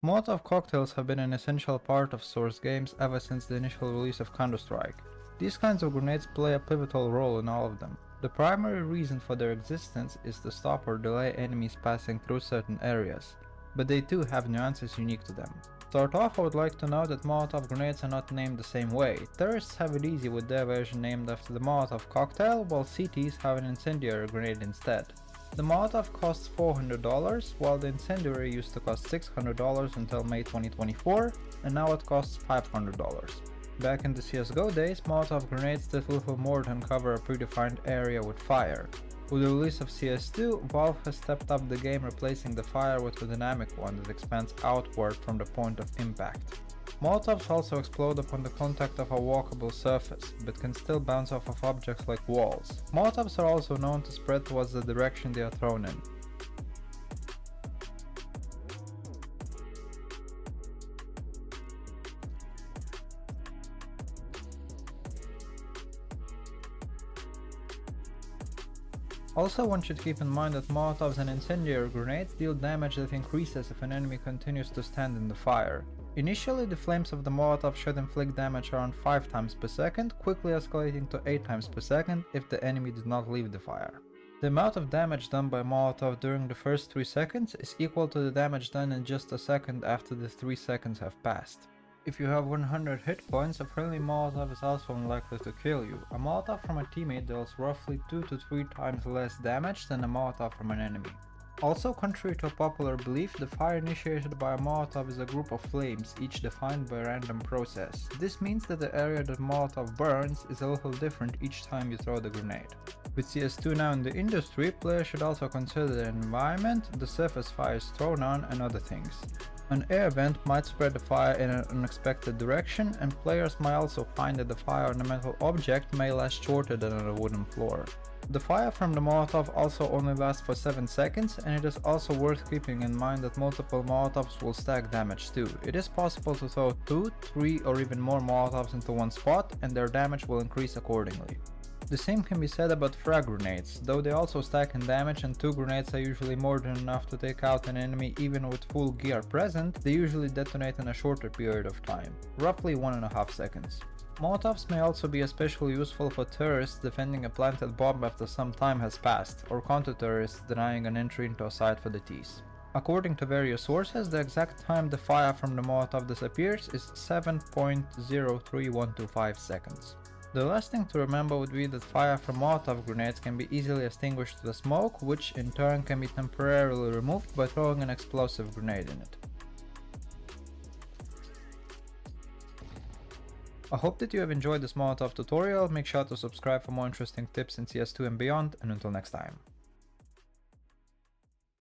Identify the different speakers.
Speaker 1: Molotov cocktails have been an essential part of Source games ever since the initial release of Counter-Strike. These kinds of grenades play a pivotal role in all of them. The primary reason for their existence is to stop or delay enemies passing through certain areas, but they too have nuances unique to them. To start off, I would like to note that Molotov grenades are not named the same way. Terrorists have it easy with their version named after the Molotov cocktail, while CTs have an incendiary grenade instead. The Molotov costs $400, while the incendiary used to cost $600 until May 2024, and now it costs $500. Back in the CSGO days, Molotov grenades did little more than cover a predefined area with fire. With the release of CS2, Valve has stepped up the game, replacing the fire with a dynamic one that expands outward from the point of impact. Molotovs also explode upon the contact of a walkable surface, but can still bounce off of objects like walls. Molotovs are also known to spread towards the direction they are thrown in. Also, one should keep in mind that Molotovs and incendiary grenades deal damage that increases if an enemy continues to stand in the fire. Initially, the flames of the Molotov should inflict damage around 5 times per second, quickly escalating to 8 times per second if the enemy did not leave the fire. The amount of damage done by Molotov during the first 3 seconds is equal to the damage done in just a second after the 3 seconds have passed. If you have 100 hit points, a friendly Molotov is also unlikely to kill you. A Molotov from a teammate deals roughly 2 to 3 times less damage than a Molotov from an enemy. Also, contrary to a popular belief, the fire initiated by a Molotov is a group of flames, each defined by a random process. This means that the area that Molotov burns is a little different each time you throw the grenade. With CS2 now in the industry, players should also consider the environment, the surface fire is thrown on, and other things. An air vent might spread the fire in an unexpected direction, and players might also find that the fire on a metal object may last shorter than on a wooden floor. The fire from the Molotov also only lasts for 7 seconds, and it is also worth keeping in mind that multiple Molotovs will stack damage too. It is possible to throw 2, 3 or even more Molotovs into one spot, and their damage will increase accordingly. The same can be said about frag grenades, though they also stack in damage and 2 grenades are usually more than enough to take out an enemy even with full gear present. They usually detonate in a shorter period of time, roughly 1.5 seconds. Molotovs may also be especially useful for terrorists defending a planted bomb after some time has passed, or counter-terrorists denying an entry into a site for the Ts. According to various sources, the exact time the fire from the Molotov disappears is 7.03125 seconds. The last thing to remember would be that fire from Molotov grenades can be easily extinguished with smoke, which in turn can be temporarily removed by throwing an explosive grenade in it. I hope that you have enjoyed this Molotov tutorial. Make sure to subscribe for more interesting tips in CS2 and beyond, and until next time.